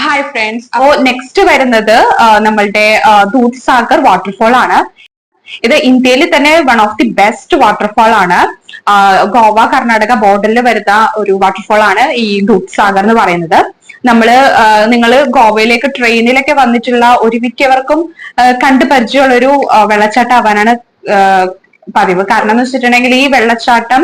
Hi friends. അപ്പോ next വരുന്നത് നമ്മളുടെ ദൂദ്സാഗർ വാട്ടർഫോൾ ആണ്. ഇത് ഇന്ത്യയിൽ തന്നെ one of the best waterfall ആണ്. ഗോവ കർണാടക ബോർഡറിൽ വരുന്ന ഒരു വാട്ടർഫോൾ ആണ് ഈ ദൂദ്സാഗർ എന്ന് പറയുന്നത്. നിങ്ങൾ ഗോവയിലേക്ക് ട്രെയിനിലൊക്കെ വന്നിട്ടുള്ള ഒരു മിക്കവർക്കും കണ്ടു പരിചയമുള്ള ഒരു വെള്ളച്ചാട്ടം ആവാനാണ് പതിവ്. കാരണം എന്ന് വെച്ചിട്ടുണ്ടെങ്കിൽ ഈ വെള്ളച്ചാട്ടം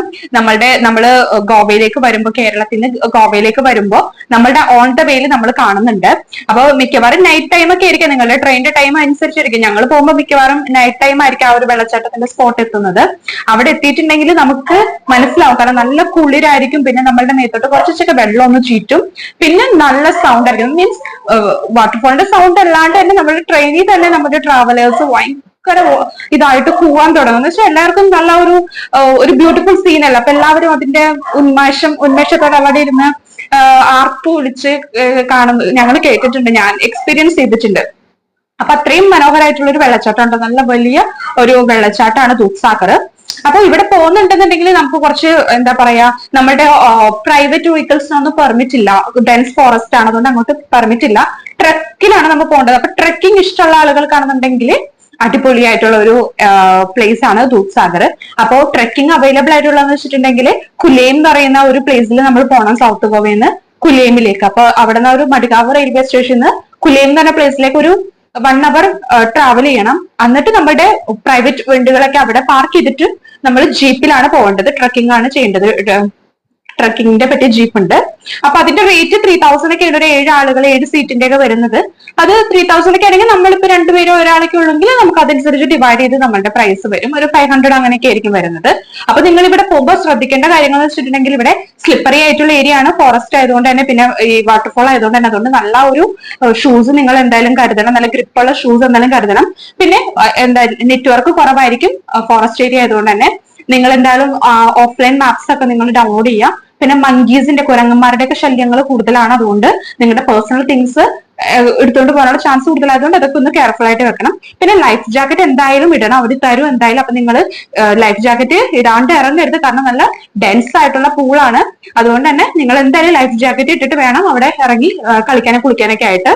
നമ്മള് ഗോവയിലേക്ക് വരുമ്പോൾ, കേരളത്തിന് ഗോവയിലേക്ക് വരുമ്പോൾ നമ്മളുടെ ഓൺ ദ വേയിൽ നമ്മൾ കാണുന്നുണ്ട്. അപ്പൊ മിക്കവാറും നൈറ്റ് ടൈം ഒക്കെ ആയിരിക്കും, നിങ്ങളുടെ ട്രെയിനിന്റെ ടൈം അനുസരിച്ചിരിക്കും. ഞങ്ങൾ പോകുമ്പോൾ മിക്കവാറും നൈറ്റ് ടൈം ആയിരിക്കും ആ ഒരു വെള്ളച്ചാട്ടത്തിന്റെ സ്പോട്ട് എത്തുന്നത്. അവിടെ എത്തിയിട്ടുണ്ടെങ്കിൽ നമുക്ക് മനസ്സിലാവും, കാരണം നല്ല കുളിരായിരിക്കും. പിന്നെ നമ്മളുടെ മേത്തോട്ട് കുറച്ചൊക്കെ വെള്ളം ഒന്ന് ചീറ്റും. പിന്നെ നല്ല സൗണ്ട് ആയിരിക്കും. മീൻസ് വാട്ടർഫോളിന്റെ സൗണ്ട് അല്ലാണ്ട് തന്നെ നമ്മുടെ ട്രെയിനിൽ തന്നെ നമ്മുടെ ട്രാവലേഴ്സ് ഇതായിട്ട് കൂവാൻ തുടങ്ങും. എന്ന് വെച്ചാൽ എല്ലാവർക്കും നല്ല ഒരു ബ്യൂട്ടിഫുൾ സീൻ അല്ല. അപ്പൊ എല്ലാവരും അതിന്റെ ഉന്മേഷത്തോടെ അവിടെ ഇരുന്ന് ആർപ്പ് വിളിച്ച് കാണുന്നത് ഞങ്ങൾ കേട്ടിട്ടുണ്ട്, ഞാൻ എക്സ്പീരിയൻസ് ചെയ്തിട്ടുണ്ട്. അപ്പൊ അത്രയും മനോഹരമായിട്ടുള്ള ഒരു വെള്ളച്ചാട്ടമുണ്ട്. നല്ല വലിയ ഒരു വെള്ളച്ചാട്ടമാണ് ദൂദ്സാഗർ. അപ്പൊ ഇവിടെ പോകുന്നുണ്ടെന്നുണ്ടെങ്കിൽ നമുക്ക് കുറച്ച് എന്താ പറയാ, നമ്മുടെ പ്രൈവറ്റ് വെഹിക്കിൾസിനൊന്നും പെർമിറ്റ് ഇല്ല. ഡെൻസ് ഫോറസ്റ്റ് ആണ്, അതുകൊണ്ട് അങ്ങോട്ട് പെർമിറ്റ് ഇല്ല. ട്രക്കിലാണ് നമ്മൾ പോകേണ്ടത്. അപ്പൊ ട്രക്കിംഗ് ഇഷ്ടമുള്ള ആളുകൾക്കാണെന്നുണ്ടെങ്കിൽ അടിപൊളിയായിട്ടുള്ള ഒരു പ്ലേസ് ആണ് ദൂദ്സാഗർ. അപ്പോൾ ട്രെക്കിംഗ് അവൈലബിൾ ആയിട്ടുള്ളതെന്ന് വെച്ചിട്ടുണ്ടെങ്കിൽ കുലേം എന്ന് പറയുന്ന ഒരു പ്ലേസിൽ നമ്മൾ പോകണം, സൗത്ത് ഗോവയിൽ നിന്ന് കുലേമിലേക്ക്. അപ്പൊ അവിടെ നിന്ന് ഒരു മഡ്ഗാവ് റെയിൽവേ സ്റ്റേഷനിൽ കുലേം എന്ന് പറഞ്ഞ പ്ലേസിലേക്ക് ഒരു 1 hour ട്രാവൽ ചെയ്യണം. എന്നിട്ട് നമ്മുടെ പ്രൈവറ്റ് വണ്ടികളൊക്കെ അവിടെ പാർക്ക് ചെയ്തിട്ട് നമ്മൾ ജീപ്പിലാണ് പോകേണ്ടത്. ട്രക്കിംഗ് ആണ് ചെയ്യേണ്ടത്. ട്രക്കിങ്ങിന്റെ പറ്റിയ ജീപ്പ് ഉണ്ട്. അപ്പൊ അതിന്റെ റേറ്റ് 3000 ഒക്കെയാണ്. ഒരു 7 ആളുകൾ 7 സീറ്റിന്റെ ഒക്കെ വരുന്നത്. അത് 3000 ഒക്കെ ആണെങ്കിൽ നമ്മളിപ്പോ 2 പേരോ ഒരാളൊക്കെ ഉള്ളെങ്കിൽ നമുക്ക് അതനുസരിച്ച് ഡിവൈഡ് ചെയ്ത് നമ്മളുടെ പ്രൈസ് വരും. ഒരു 500 അങ്ങനെയൊക്കെ ആയിരിക്കും വരുന്നത്. അപ്പൊ നിങ്ങൾ ഇവിടെ പോകുമ്പോൾ ശ്രദ്ധിക്കേണ്ട കാര്യങ്ങൾ എന്ന് വെച്ചിട്ടുണ്ടെങ്കിൽ ഇവിടെ സ്ലിപ്പറി ആയിട്ടുള്ള ഏരിയ ആണ്, ഫോറസ്റ്റ് ആയതുകൊണ്ട് തന്നെ, പിന്നെ ഈ വാട്ടർഫോൾ ആയതുകൊണ്ട് തന്നെ, അതുകൊണ്ട് നല്ല ഒരു ഷൂസ് നിങ്ങൾ എന്തായാലും കരുതണം. നല്ല ഗ്രിപ്പുള്ള ഷൂസ് എന്തായാലും കരുതണം. പിന്നെ എന്താ നെറ്റ്വർക്ക് കുറവായിരിക്കും ഫോറസ്റ്റ് ഏരിയ ആയതുകൊണ്ട് തന്നെ. നിങ്ങൾ എന്തായാലും ഓഫ്ലൈൻ മാപ്സ് ഒക്കെ നിങ്ങൾ ഡൗൺലോഡ് ചെയ്യുക. പിന്നെ മങ്കീസിന്റെ, കുരങ്ങന്മാരുടെ ഒക്കെ ശല്യങ്ങൾ കൂടുതലാണ്. അതുകൊണ്ട് നിങ്ങളുടെ പേഴ്സണൽ തിങ്സ് എടുത്തുകൊണ്ട് പോകാനുള്ള ചാൻസ് കൂടുതലായതുകൊണ്ട് അതൊക്കെ ഒന്ന് കെയർഫുൾ ആയിട്ട് വെക്കണം. പിന്നെ ലൈഫ് ജാക്കറ്റ് എന്തായാലും ഇടണം, അവർ തരും എന്തായാലും. അപ്പൊ നിങ്ങൾ ലൈഫ് ജാക്കറ്റ് ഇടാണ്ട് ഇറങ്ങരുത്, കാരണം നല്ല ഡെൻസ് ആയിട്ടുള്ള പൂളാണ്. അതുകൊണ്ട് തന്നെ നിങ്ങൾ എന്തായാലും ലൈഫ് ജാക്കറ്റ് ഇട്ടിട്ട് വേണം അവിടെ ഇറങ്ങി കളിക്കാനും കുളിക്കാനൊക്കെ ആയിട്ട്.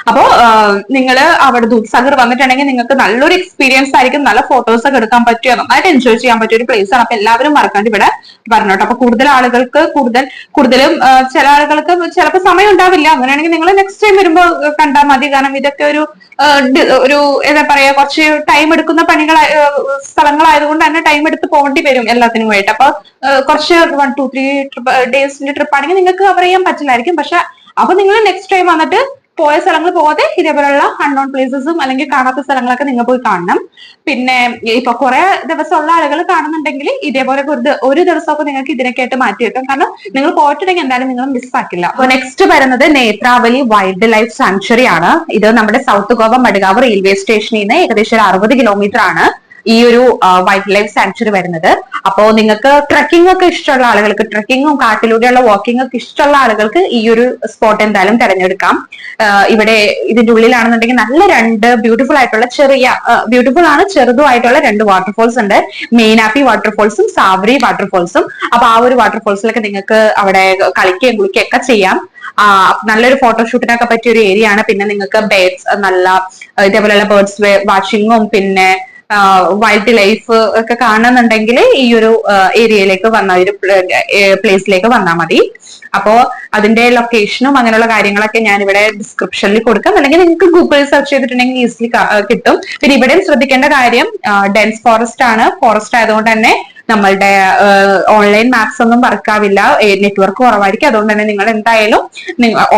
അപ്പോ നിങ്ങള് അവിടെ ദൂദ്സാഗർ വന്നിട്ടുണ്ടെങ്കിൽ നിങ്ങൾക്ക് നല്ലൊരു എക്സ്പീരിയൻസ് ആയിരിക്കും. നല്ല ഫോട്ടോസ് ഒക്കെ എടുക്കാൻ പറ്റുക, നന്നായിട്ട് എൻജോയ് ചെയ്യാൻ പറ്റിയ ഒരു പ്ലേസ് ആണ്. അപ്പൊ എല്ലാവരും മറക്കാണ്ട് ഇവിടെ പറഞ്ഞോട്ടെ. അപ്പൊ കൂടുതൽ ആളുകൾക്ക് കൂടുതലും ചില ആളുകൾക്ക് ചിലപ്പോൾ സമയം ഉണ്ടാവില്ല. അങ്ങനെയാണെങ്കിൽ നിങ്ങൾ നെക്സ്റ്റ് ടൈം വരുമ്പോൾ കണ്ടാൽ മതി. കാരണം ഇതൊക്കെ ഒരു എന്താ പറയാ, കുറച്ച് ടൈം എടുക്കുന്ന സ്ഥലങ്ങളായതുകൊണ്ട് തന്നെ ടൈം എടുത്ത് പോകേണ്ടി വരും എല്ലാത്തിനുമായിട്ട്. അപ്പൊ കുറച്ച് 1 to 3 ഡേയ്സിന്റെ ട്രിപ്പ് ആണെങ്കിൽ നിങ്ങൾക്ക് കവർ ചെയ്യാൻ പറ്റില്ലായിരിക്കും. പക്ഷെ അപ്പൊ നിങ്ങൾ നെക്സ്റ്റ് ടൈം വന്നിട്ട് പോയ സ്ഥലങ്ങൾ പോകാതെ ഇതേപോലെയുള്ള അൺനോൺ പ്ലേസസും അല്ലെങ്കിൽ കാണാത്ത സ്ഥലങ്ങളൊക്കെ നിങ്ങൾ പോയി കാണണം. പിന്നെ ഇപ്പൊ കുറെ ദിവസമുള്ള ആളുകൾ കാണുന്നുണ്ടെങ്കിൽ ഇതേപോലെ ഒരു ദിവസമൊക്കെ നിങ്ങൾക്ക് ഇതിനൊക്കെയായിട്ട് മാറ്റി വെക്കാം. കാരണം നിങ്ങൾ പോയിട്ടുണ്ടെങ്കിൽ എന്തായാലും നിങ്ങൾ മിസ്സാക്കില്ല. അപ്പൊ നെക്സ്റ്റ് വരുന്നത് നേത്രാവലി വൈൽഡ് ലൈഫ് സാങ്ച്വറി ആണ്. ഇത് നമ്മുടെ സൗത്ത് ഗോവ മഡ്ഗാവ് റെയിൽവേ സ്റ്റേഷനിൽ നിന്ന് ഏകദേശം 60 കിലോമീറ്റർ ആണ് ഈ ഒരു വൈൽഡ് ലൈഫ് സാങ്ച്വറി വരുന്നത്. അപ്പോ നിങ്ങൾക്ക് ട്രക്കിംഗ് ഒക്കെ ഇഷ്ടമുള്ള ആളുകൾക്ക്, ട്രക്കിങ്ങും കാട്ടിലൂടെയുള്ള വാക്കിംഗ് ഒക്കെ ഇഷ്ടമുള്ള ആളുകൾക്ക് ഈ ഒരു സ്പോട്ട് എന്തായാലും തിരഞ്ഞെടുക്കാം. ഇവിടെ ഇതിന്റെ ഉള്ളിലാണെന്നുണ്ടെങ്കിൽ നല്ല 2 ബ്യൂട്ടിഫുൾ ആയിട്ടുള്ള ബ്യൂട്ടിഫുൾ ആണ്, ചെറുതുമായിട്ടുള്ള 2 വാട്ടർഫോൾസ് ഉണ്ട്. മെയിനാപ്പി വാട്ടർഫോൾസും സാവരി വാട്ടർഫോൾസും. അപ്പൊ ആ ഒരു വാട്ടർഫോൾസിലൊക്കെ നിങ്ങൾക്ക് അവിടെ കളിക്കുകയും കുളിക്കുകയും ഒക്കെ ചെയ്യാം. നല്ലൊരു ഫോട്ടോഷൂട്ടിനൊക്കെ പറ്റിയ ഒരു ഏരിയ ആണ്. പിന്നെ നിങ്ങൾക്ക് ഇതേപോലെയുള്ള ബേർഡ്സ് വാച്ചിങ്ങും പിന്നെ വൈൽഡ് ലൈഫ് ഒക്കെ കാണുന്നുണ്ടെങ്കിൽ ഈ ഒരു ഏരിയയിലേക്ക് ഒരു പ്ലേസിലേക്ക് വന്നാൽ മതി. അപ്പോ അതിന്റെ ലൊക്കേഷനും അങ്ങനെയുള്ള കാര്യങ്ങളൊക്കെ ഞാൻ ഇവിടെ ഡിസ്ക്രിപ്ഷനിൽ കൊടുക്കാം, അല്ലെങ്കിൽ നിങ്ങൾക്ക് ഗൂഗിളിൽ സെർച്ച് ചെയ്തിട്ടുണ്ടെങ്കിൽ ഈസിലി കിട്ടും. പിന്നെ ഇവിടെയും ശ്രദ്ധിക്കേണ്ട കാര്യം, ഡെൻസ് ഫോറസ്റ്റ് ആണ്. ഫോറസ്റ്റ് ആയതുകൊണ്ട് തന്നെ നമ്മളുടെ ഓൺലൈൻ മാപ്സ് ഒന്നും വർക്കാവില്ല, നെറ്റ്വർക്ക് കുറവായിരിക്കും. അതുകൊണ്ട് തന്നെ നിങ്ങൾ എന്തായാലും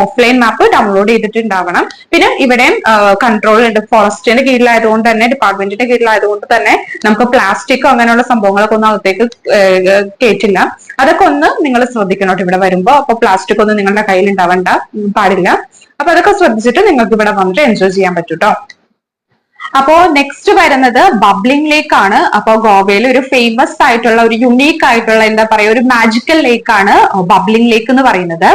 ഓഫ്ലൈൻ മാപ്പ് ഡൗൺലോഡ് ചെയ്തിട്ടുണ്ടാവണം. പിന്നെ ഇവിടെയും കൺട്രോൾ ഉണ്ട്, ഫോറസ്റ്റിന്റെ കീഴിലായതുകൊണ്ട് തന്നെ, ഡിപ്പാർട്ട്മെന്റിന്റെ കീഴിലായതുകൊണ്ട് തന്നെ നമുക്ക് പ്ലാസ്റ്റിക്കോ അങ്ങനെയുള്ള സംഭവങ്ങളൊക്കെ ഒന്നും അകത്തേക്ക് കേട്ടില്ല. അതൊക്കെ ഒന്ന് നിങ്ങൾ ശ്രദ്ധിക്കണം ഇവിടെ വരുമ്പോ. അപ്പൊ പ്ലാസ്റ്റിക് ഒന്നും നിങ്ങളുടെ കയ്യിൽ ഉണ്ടാവണ്ട പാടില്ല. അപ്പൊ അതൊക്കെ ശ്രദ്ധിച്ചിട്ട് നിങ്ങൾക്ക് ഇവിടെ വന്നിട്ട് എൻജോയ് ചെയ്യാൻ പറ്റും കേട്ടോ. അപ്പോ നെക്സ്റ്റ് വരുന്നത് ബബ്ലിംഗ് ലേക്ക് ആണ്. അപ്പൊ ഗോവയിൽ ഒരു ഫേമസ് ആയിട്ടുള്ള ഒരു യുണീക്ക് ആയിട്ടുള്ള എന്താ പറയാ, ഒരു മാജിക്കൽ ലേക്ക് ആണ് ബബ്ലിംഗ് ലേക്ക് എന്ന് പറയുന്നത്.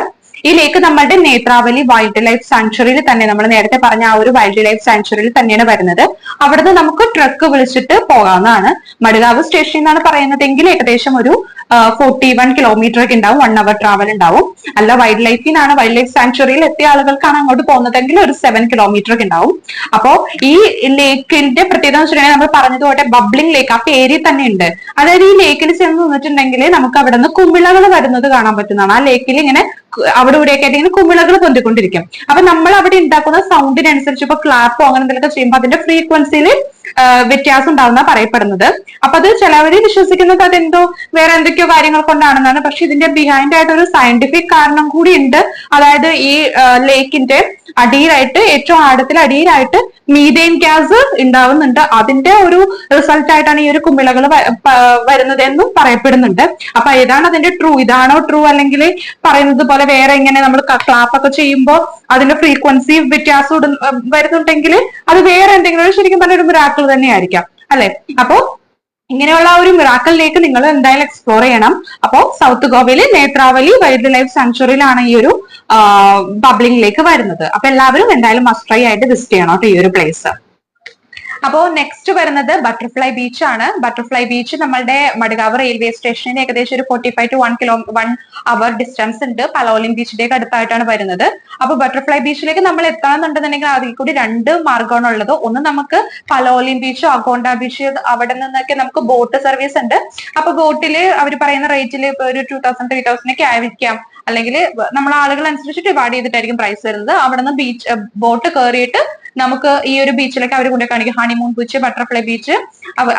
ഈ ലേക്ക് നമ്മളുടെ നേത്രാവലി വൈൽഡ് ലൈഫ് സാങ്ച്വറിയിൽ തന്നെ, നമ്മൾ നേരത്തെ പറഞ്ഞ ആ ഒരു വൈൽഡ് ലൈഫ് സാങ്ച്വറിയിൽ തന്നെയാണ് വരുന്നത്. അവിടുന്ന് നമുക്ക് ട്രക്ക് വിളിച്ചിട്ട് പോകാവുന്നതാണ്. മഡ്ഗാവ് സ്റ്റേഷനിൽ നിന്നാണ് പറയുന്നതെങ്കിൽ ഏകദേശം ഒരു 41 ഒക്കെ ഉണ്ടാവും, 1 hour ട്രാവൽ ഉണ്ടാവും. അല്ല വൈൽഡ് ലൈഫിനാണ്, വൈൽഡ് ലൈഫ് സാങ്ച്വറിയിൽ എത്തിയ ആളുകൾക്കാണ് അങ്ങോട്ട് പോകുന്നതെങ്കിൽ ഒരു 7 kilometer ഒക്കെ ഉണ്ടാവും. അപ്പോ ഈ ലേക്കിന്റെ പ്രത്യേകത എന്ന് വെച്ചിട്ടുണ്ടെങ്കിൽ നമ്മൾ പറഞ്ഞതുപോലെ ബബ്ലിംഗ് ലേക്ക് ആ പേരിൽ തന്നെ ഉണ്ട്. അതായത് ഈ ലേക്കിൽ ചെന്ന് നിന്നിട്ടുണ്ടെങ്കിൽ നമുക്ക് അവിടെ നിന്ന് കുമിളകൾ വരുന്നത് കാണാൻ പറ്റുന്നതാണ്. ആ ലേക്കിൽ ഇങ്ങനെ അവിടെ ഇവിടെയൊക്കെ ആയിട്ട് ഇങ്ങനെ കുമിളകൾ പൊന്തിക്കൊണ്ടിരിക്കും. അപ്പൊ നമ്മൾ അവിടെ ഉണ്ടാക്കുന്ന സൗണ്ടിനനുസരിച്ച് ഇപ്പൊ ക്ലാപ്പോ അങ്ങനെ എന്തെങ്കിലുമൊക്കെ ചെയ്യുമ്പോൾ അതിന്റെ ഫ്രീക്വൻസിയിൽ വ്യത്യാസം ഉണ്ടാവുന്ന പറയപ്പെടുന്നത്. അപ്പൊ അത് ചിലവര് വിശ്വസിക്കുന്നത് അതെന്തോ വേറെ എന്തൊക്കെയോ കാര്യങ്ങൾ കൊണ്ടാണെന്നാണ്. പക്ഷെ ഇതിന്റെ ബിഹൈൻഡ് ആയിട്ട് ഒരു സയന്റിഫിക് കാരണം കൂടി ഉണ്ട്. അതായത് ഈ ലേക്കിന്റെ അടിയിലായിട്ട്, ഏറ്റവും ആഴത്തിൽ അടിയിലായിട്ട് മീഥേൻ ഗ്യാസ് ഉണ്ടാവുന്നുണ്ട്. അതിന്റെ ഒരു റിസൾട്ട് ആയിട്ടാണ് ഈ ഒരു കുമിളകൾ വരുന്നത് എന്നും പറയപ്പെടുന്നുണ്ട്. അപ്പൊ ഏതാണ് അതിന്റെ ട്രൂ, ഇതാണോ ട്രൂ, അല്ലെങ്കിൽ പറയുന്നത് പോലെ വേറെ ഇങ്ങനെ നമ്മൾ ക്ലാപ്പ് ഒക്കെ ചെയ്യുമ്പോൾ അതിന്റെ ഫ്രീക്വൻസി വ്യത്യാസം വരുന്നുണ്ടെങ്കിൽ അത് വേറെ എന്തെങ്കിലും ശരിക്കും പറഞ്ഞ ഒരു മിറാക്കിൾ തന്നെയായിരിക്കാം അല്ലെ. അപ്പോ ഇങ്ങനെയുള്ള ഒരു മിറാക്കൽ ലേക്ക് നിങ്ങൾ എന്തായാലും എക്സ്പ്ലോർ ചെയ്യണം. അപ്പോ സൗത്ത് ഗോവയിലെ നേത്രാവലി വൈൽഡ് ലൈഫ് സാങ്ച്വറിയിലാണ് ഈ ഒരു ബബ്ലിംഗ് ലേക്ക് വരുന്നത്. അപ്പൊ എല്ലാവരും എന്തായാലും മസ്റ്റ് ട്രൈ ആയിട്ട് വിസിറ്റ് ചെയ്യണം കേട്ടോ ഈ ഒരു പ്ലേസ്. അപ്പോ നെക്സ്റ്റ് വരുന്നത് ബട്ടർഫ്ലൈ ബീച്ച് ആണ്. ബട്ടർഫ്ലൈ ബീച്ച് നമ്മളുടെ മഡ്ഗാവ് റെയിൽവേ സ്റ്റേഷനിൽ ഏകദേശം ഒരു 45 to 1 hour ഡിസ്റ്റൻസ് ഉണ്ട്. പലോലിം ബീച്ചിന്റെ അടുത്തായിട്ടാണ് വരുന്നത്. അപ്പൊ ബട്ടർഫ്ലൈ ബീച്ചിലേക്ക് നമ്മൾ എത്താന്നുണ്ടെന്നുണ്ടെങ്കിൽ അതിൽ കൂടി 2 മാർഗമാണ് ഉള്ളത്. ഒന്ന് നമുക്ക് പലോലിം ബീച്ചോ അഗോണ്ട ബീച്ച് അവിടെ നിന്നൊക്കെ നമുക്ക് ബോട്ട് സർവീസ് ഉണ്ട്. അപ്പൊ ബോട്ടില് അവർ പറയുന്ന റേറ്റിൽ ഒരു 2000 3000 ഒക്കെ ആയിരിക്കാം. അല്ലെങ്കിൽ നമ്മൾ ആളുകൾ അനുസരിച്ച് ഡിവൈഡ് ചെയ്തിട്ടായിരിക്കും പ്രൈസ് വരുന്നത്. അവിടെ നിന്ന് ബീച്ച് ബോട്ട് കയറിയിട്ട് നമുക്ക് ഈ ഒരു ബീച്ചിലേക്ക് അവർ കൊണ്ടേ കാണിക്കും. ഹണിമൂൺ ബീച്ച്, ബട്ടർഫ്ലൈ ബീച്ച്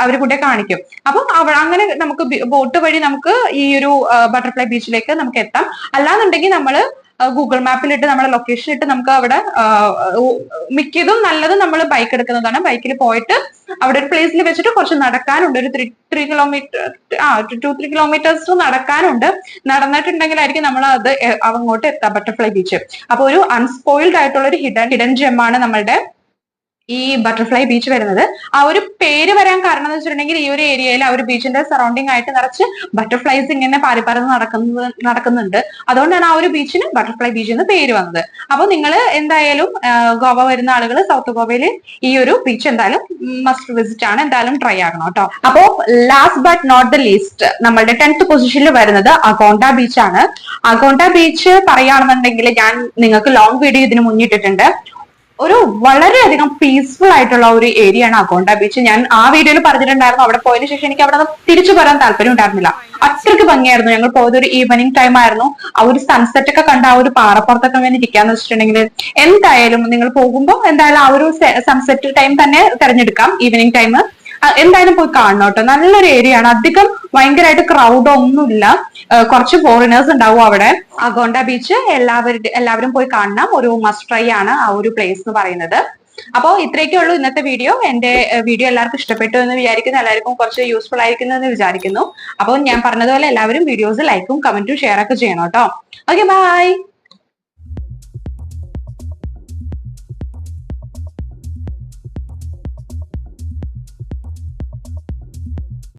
അവർ കൊണ്ടേ കാണിക്കും. അപ്പം അങ്ങനെ നമുക്ക് ബോട്ട് വഴി നമുക്ക് ഈ ഒരു ബട്ടർഫ്ലൈ ബീച്ചിലേക്ക് നമുക്ക് എത്താം. അല്ലാന്നുണ്ടെങ്കിൽ നമ്മൾ ഗൂഗിൾ മാപ്പിലിട്ട് നമ്മുടെ ലൊക്കേഷൻ ഇട്ട് നമുക്ക് അവിടെ മിക്കതും നല്ലതും നമ്മൾ ബൈക്ക് എടുക്കുന്നതാണ്. ബൈക്കിൽ പോയിട്ട് അവിടെ ഒരു പ്ലേസിൽ വെച്ചിട്ട് കുറച്ച് നടക്കാനുണ്ട്. ഒരു 3 kilometer 2-3 kilometers നടക്കാനുണ്ട്. നടന്നിട്ടുണ്ടെങ്കിലായിരിക്കും നമ്മൾ അത് അങ്ങോട്ട് എത്താം, ബട്ടർഫ്ലൈ ബീച്ച്. അപ്പൊ ഒരു അൺസ്പോയിൽഡ് ആയിട്ടുള്ള ഒരു ഹിഡൻ ജെമ്മാണ് നമ്മളുടെ ഈ ബട്ടർഫ്ലൈ ബീച്ച് വരുന്നത്. ആ ഒരു പേര് വരാൻ കാരണം എന്ന് വെച്ചിട്ടുണ്ടെങ്കിൽ ഈ ഒരു ഏരിയയിൽ ആ ഒരു ബീച്ചിന്റെ സറൗണ്ടിങ് ആയിട്ട് നിറച്ച് ബട്ടർഫ്ലൈസ് ഇങ്ങനെ പാറിപ്പറന്ന് നടക്കുന്നുണ്ട്. അതുകൊണ്ടാണ് ആ ഒരു ബീച്ചിന് ബട്ടർഫ്ലൈ ബീച്ച് എന്ന് പേര് വന്നത്. അപ്പൊ നിങ്ങൾ എന്തായാലും ഗോവ വരുന്ന ആളുകൾ സൗത്ത് ഗോവയിൽ ഈ ഒരു ബീച്ച് എന്തായാലും മസ്റ്റ് വിസിറ്റ് ആണ്, എന്തായാലും ട്രൈ ആകണം കേട്ടോ. അപ്പോ last but not the least നമ്മളുടെ 10th പൊസിഷനിൽ വരുന്നത് അഗോണ്ട ബീച്ച് ആണ്. അഗോണ്ട ബീച്ച് പറയുകയാണെന്നുണ്ടെങ്കിൽ ഞാൻ നിങ്ങൾക്ക് ലോങ് വീഡിയോ ഇതിന് മുന്നിട്ടിട്ടുണ്ട്. ഒരു വളരെയധികം പീസ്ഫുൾ ആയിട്ടുള്ള ഒരു ഏരിയ ആണ് അഗോണ്ട ബീച്ച്. ഞാൻ ആ വീഡിയോയിൽ പറഞ്ഞിട്ടുണ്ടായിരുന്നു. അവിടെ പോയതിനു ശേഷം എനിക്ക് അവിടെ തിരിച്ചു വരാൻ താല്പര്യം ഉണ്ടായിരുന്നില്ല. അത്രയ്ക്ക് ഭംഗിയായിരുന്നു. ഞങ്ങൾ പോയത് ഒരു ഈവനിങ് ടൈം ആയിരുന്നു. ആ ഒരു സൺസെറ്റ് ഒക്കെ കണ്ട ആ ഒരു പാറപ്പുറത്തൊക്കെ വേണ്ടി ഇരിക്കാന്ന് വെച്ചിട്ടുണ്ടെങ്കിൽ എന്തായാലും നിങ്ങൾ പോകുമ്പോൾ എന്തായാലും ആ ഒരു സൺസെറ്റ് ടൈം തന്നെ തിരഞ്ഞെടുക്കാം, ഈവനിങ് ടൈം. എന്തായാലും പോയി കാണണം കേട്ടോ. നല്ലൊരു ഏരിയ ആണ്. അധികം ഭയങ്കരമായിട്ട് ക്രൗഡ് ഒന്നുമില്ല. കുറച്ച് ഫോറിനേഴ്സ് ഉണ്ടാവും അവിടെ. അഗോണ്ട ബീച്ച് എല്ലാവരും പോയി കാണണം. ഒരു മസ്റ്റ് ട്രൈ ആണ് ആ ഒരു പ്ലേസ് എന്ന് പറയുന്നത്. അപ്പോൾ ഇത്രയൊക്കെ ഉള്ളൂ ഇന്നത്തെ വീഡിയോ. എന്റെ വീഡിയോ എല്ലാവർക്കും ഇഷ്ടപ്പെട്ടു എന്ന് വിചാരിക്കുന്നു. എല്ലാവർക്കും കുറച്ച് യൂസ്ഫുൾ ആയിരിക്കുന്നു എന്ന് വിചാരിക്കുന്നു. അപ്പോൾ ഞാൻ പറഞ്ഞതുപോലെ എല്ലാവരും വീഡിയോസ് ലൈക്കും കമന്റും ഷെയർ ഒക്കെ ചെയ്യണം കേട്ടോ. Okay, by.